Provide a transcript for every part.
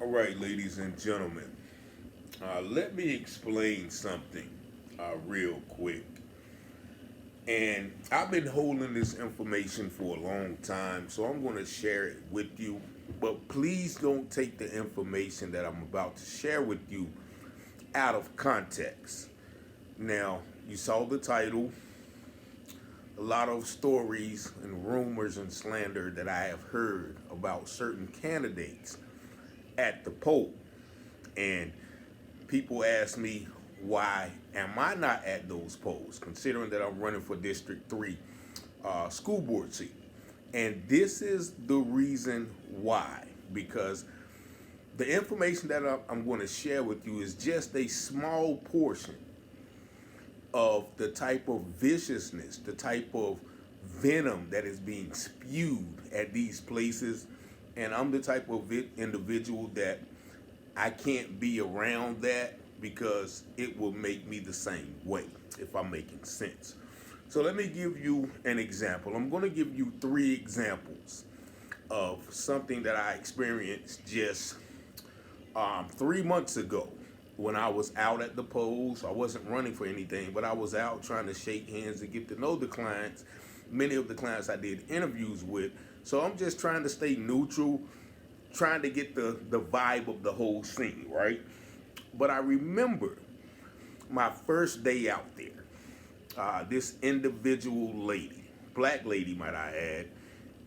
All right, ladies and gentlemen, let me explain something real quick. And I've been holding this information for a long time, so I'm going to share it with you. But please don't take the information that I'm about to share with you out of context. Now, you saw the title, a lot of stories and rumors and slander that I have heard about certain candidates at the poll. And people ask me, why am I not at those polls, considering that I'm running for District 3 school board seat? And this is the reason why. Because the information that I'm going to share with you is just a small portion of the type of viciousness, the type of venom that is being spewed at these places. And I'm the type of individual that I can't be around that because it will make me the same way, if I'm making sense. So let me give you an example. I'm going to give you three examples of something that I experienced just 3 months ago when I was out at the polls. I wasn't running for anything, but I was out trying to shake hands and get to know the clients. Many of the clients I did interviews with. So I'm just trying to stay neutral, trying to get the vibe of the whole scene, right? But I remember my first day out there. This individual lady, black lady, might I add,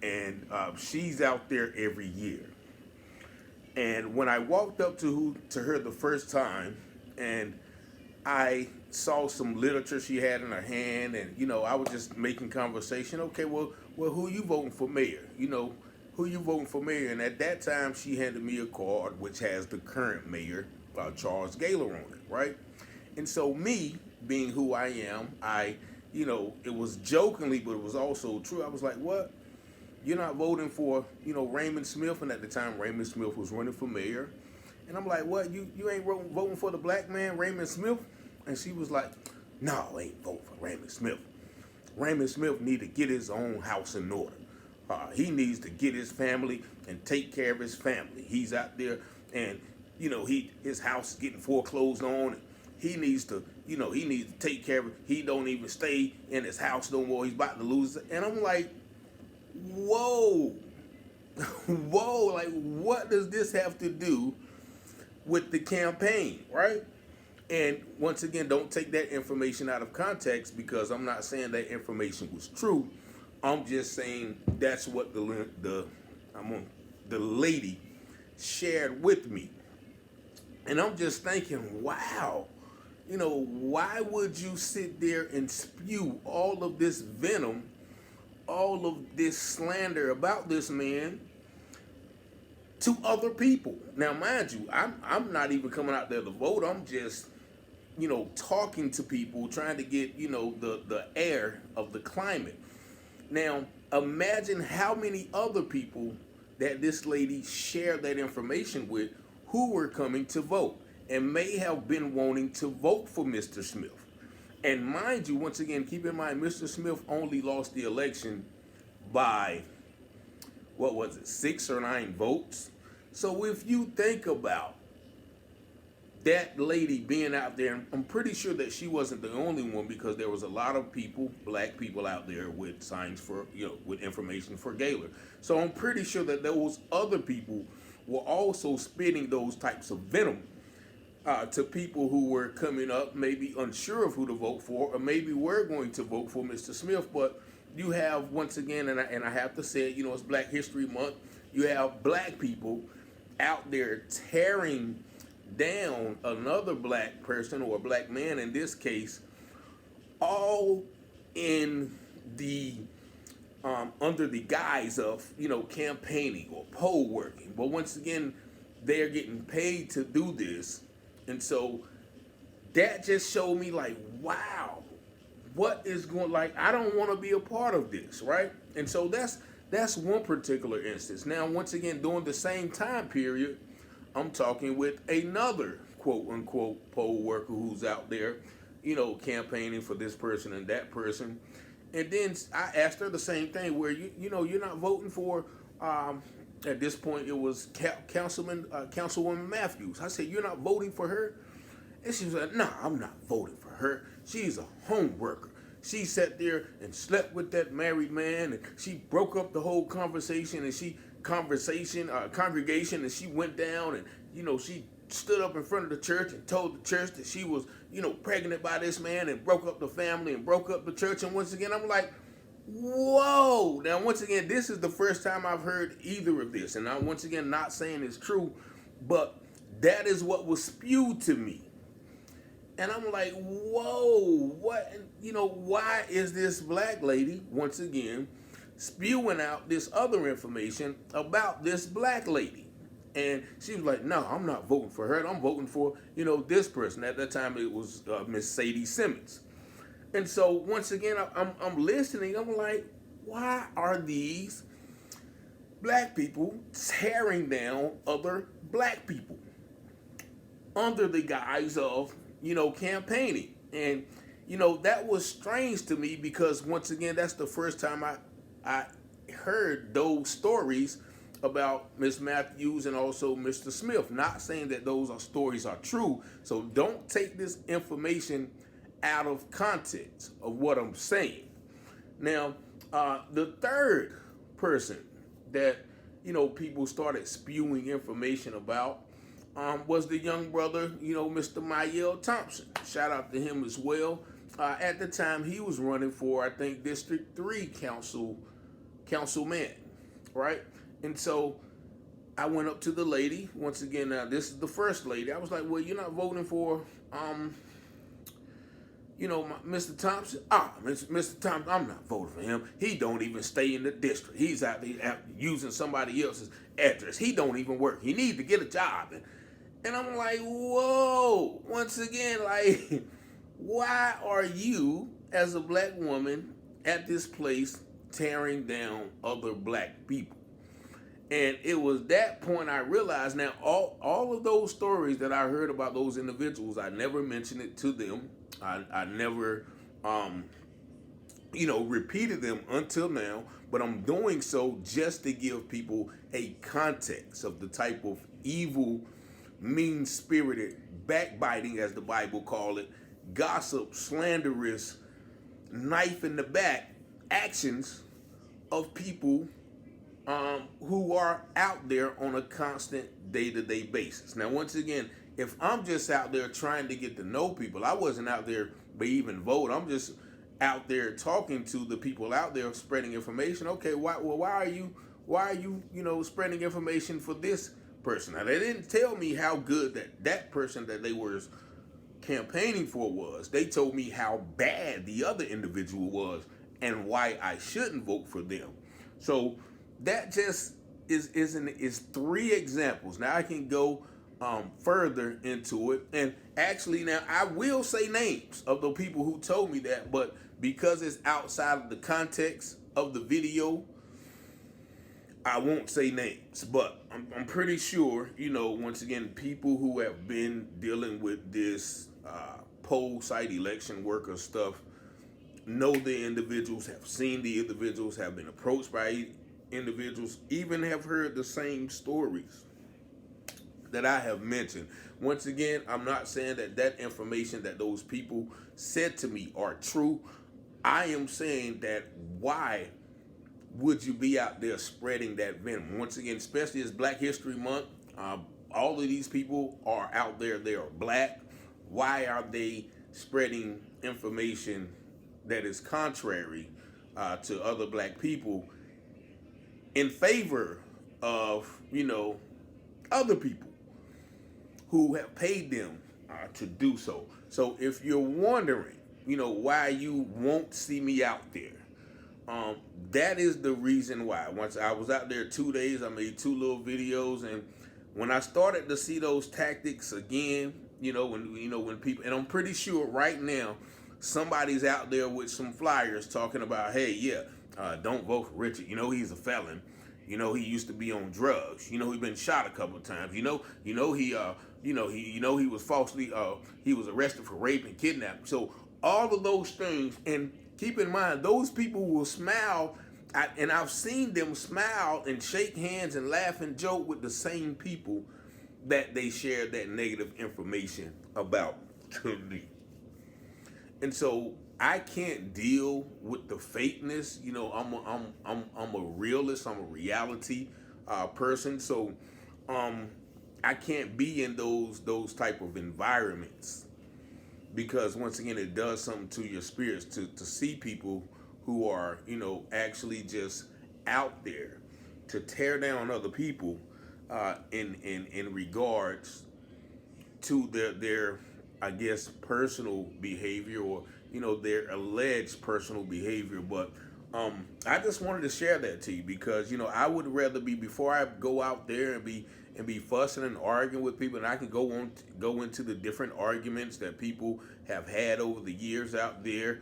and she's out there every year. And when I walked up to her the first time, and I saw some literature she had in her hand, and I was just making conversation. Okay, well, who you voting for mayor? Who you voting for mayor? And at that time, she handed me a card which has the current mayor, Charles Gaylor, on it, right? And so me, being who I am, it was jokingly, but it was also true. I was like, what? You're not voting for, Raymond Smith? And at the time, Raymond Smith was running for mayor. And I'm like, what? You ain't voting for the black man, Raymond Smith? And she was like, no, I ain't voting for Raymond Smith. Raymond Smith need to get his own house in order. He needs to get his family and take care of his family. He's out there and, his house is getting foreclosed on. And he needs to, take care of it. He don't even stay in his house no more. He's about to lose it. And I'm like, whoa, whoa, like what does this have to do with the campaign, right? And once again, don't take that information out of context because I'm not saying that information was true. I'm just saying that's what the lady shared with me. And I'm just thinking, wow, why would you sit there and spew all of this venom, all of this slander about this man to other people? Now, mind you, I'm not even coming out there to vote. I'm just, talking to people, trying to get, the air of the climate. Now, imagine how many other people that this lady shared that information with who were coming to vote and may have been wanting to vote for Mr. Smith. And mind you, once again, keep in mind, Mr. Smith only lost the election by, what was it, 6 or 9 votes? So if you think about that lady being out there, I'm pretty sure that she wasn't the only one because there was a lot of people, black people out there with signs for, with information for Gaylor. So I'm pretty sure that those other people were also spitting those types of venom to people who were coming up, maybe unsure of who to vote for, or maybe were going to vote for Mr. Smith. But you have, once again, and I have to say it, it's Black History Month, you have black people out there tearing down another black person, or a black man in this case, all in the under the guise of campaigning or poll working. But once again, they're getting paid to do this, and so that just showed me like, wow, what is going, like, I don't want to be a part of this, right? And so that's one particular instance. Now, once again, during the same time period, I'm talking with another quote unquote poll worker who's out there, campaigning for this person and that person. And then I asked her the same thing, where you're not voting for At this point, it was Councilwoman Matthews. I said, "You're not voting for her?" And she was like, "Nah, I'm not voting for her. She's a home worker. She sat there and slept with that married man, and she broke up the whole conversation, and congregation, and she went down, and she stood up in front of the church and told the church that she was, pregnant by this man, and broke up the family and broke up the church." And once again, I'm like, whoa. Now, once again, this is the first time I've heard either of this, and I'm once again not saying it's true, but that is what was spewed to me. And I'm like, whoa, what? Why is this black lady, once again, spewing out this other information about this black lady? And she was like, "No, I'm not voting for her. I'm voting for, this person." At that time, it was Miss Sadie Simmons. And so, once again, I'm listening. I'm like, why are these black people tearing down other black people under the guise of, campaigning? And, that was strange to me because, once again, that's the first time I heard those stories about Miss Matthews and also Mr. Smith. Not saying that those stories are true, so don't take this information out of context of what I'm saying. Now, the third person that people started spewing information about was the young brother, Mr. Mayel Thompson. Shout out to him as well. At the time, he was running for, I think, District 3 councilman, right? And so I went up to the lady. Once again, now this is the first lady. I was like, "Well, you're not voting for, Mr. Thompson?" Mr. Thompson, I'm not voting for him. He don't even stay in the district. He's out there using somebody else's address. He don't even work. He needs to get a job. And I'm like, whoa. Once again, like, why are you, as a black woman, at this place tearing down other black people? And it was that point I realized, now all of those stories that I heard about those individuals, I never mentioned it to them. I never, repeated them until now. But I'm doing so just to give people a context of the type of evil, mean-spirited, backbiting, as the Bible call it, gossip, slanderous, knife in the back actions of people who are out there on a constant day-to-day basis. Now, once again, if I'm just out there trying to get to know people, I wasn't out there to even vote. I'm just out there talking to the people out there, spreading information. Okay, why are you spreading information for this person? Now, they didn't tell me how good that person that they were campaigning for was. They told me how bad the other individual was and why I shouldn't vote for them. So that just is three examples. Now I can go further into it, and actually now I will say names of the people who told me that, but because it's outside of the context of the video, I won't say names. But I'm pretty sure, once again, people who have been dealing with this poll site election worker stuff know the individuals, have seen the individuals, have been approached by individuals, even have heard the same stories that I have mentioned. Once again, I'm not saying that information that those people said to me are true. I am saying that why would you be out there spreading that venom? Once again, especially as Black History Month, all of these people are out there, they are black. Why are they spreading information that is contrary to other black people in favor of, other people who have paid them to do so? So if you're wondering, why you won't see me out there, that is the reason why. Once I was out there 2 days, I made 2 little videos, and when I started to see those tactics again, when people, and I'm pretty sure right now somebody's out there with some flyers talking about, hey, don't vote for Richard. He's a felon. He used to be on drugs. He's been shot a couple of times. He was falsely he was arrested for rape and kidnapping. So all of those things, and keep in mind, those people will smile and I've seen them smile and shake hands and laugh and joke with the same people that they shared that negative information about to me. And so I can't deal with the fakeness. You know, I'm a realist. I'm a reality person. So I can't be in those type of environments, because once again it does something to your spirits to see people who are, you know, actually just out there to tear down other people in regards to their I guess personal behavior, or you know, their alleged personal behavior. But I just wanted to share that to you, because you know, I would rather be, before I go out there and be fussing and arguing with people, and I can go into the different arguments that people have had over the years out there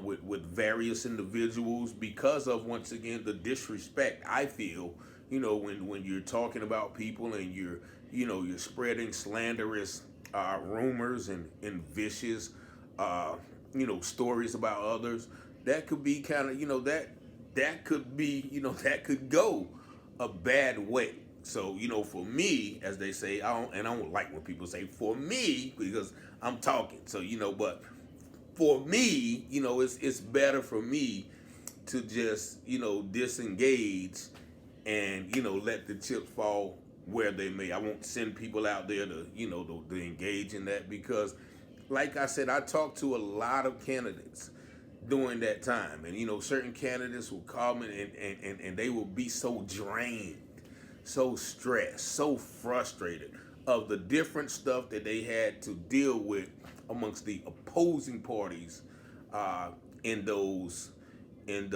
with various individuals, because of, once again, the disrespect I feel. You know, when you're talking about people and you're spreading slanderous rumors and vicious stories about others, that could be kind of, that could be, that could go a bad way. So, for me, as they say, I don't like when people say for me, because I'm talking. So, but for me, it's better for me to just, disengage and, let the chips fall where they may. I won't send people out there to engage in that, because like I said, I talked to a lot of candidates during that time, and certain candidates will call me and they will be so drained, so stressed, so frustrated of the different stuff that they had to deal with amongst the opposing parties in those in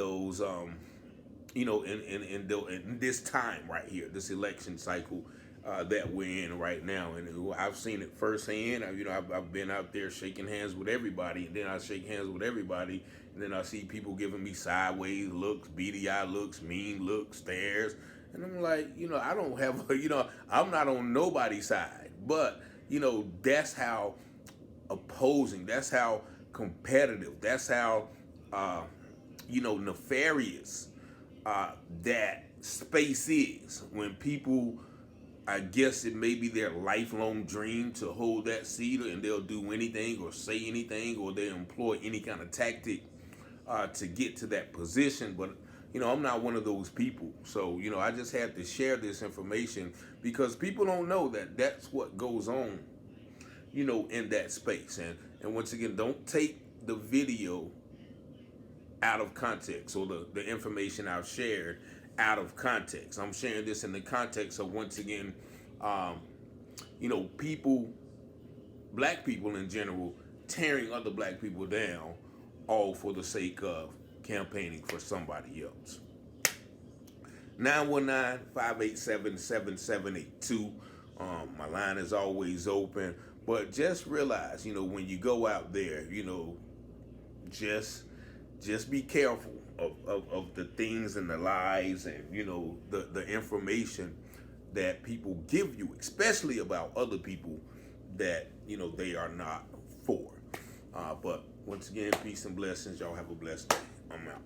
this time right here, this election cycle that we're in right now. And I've seen it firsthand. I've been out there shaking hands with everybody, and then I shake hands with everybody, and then I see people giving me sideways looks, beady eye looks, mean looks, stares, and I'm like, I don't have, I'm not on nobody's side, but that's how opposing, that's how competitive, that's how nefarious that space is, when people, I guess it may be their lifelong dream to hold that seat, and they'll do anything or say anything, or they employ any kind of tactic to get to that position. But I'm not one of those people. So I just had to share this information, because people don't know that that's what goes on in that space. And once again, don't take the video out of context, or the information I've shared out of context. I'm sharing this in the context of, once again, people, black people in general, tearing other black people down, all for the sake of campaigning for somebody else. 919-587-7782. My line is always open. But just realize, when you go out there, just be careful of the things and the lies and the information that people give you, especially about other people that they are not for. But once again, peace and blessings. Y'all have a blessed day. I'm out.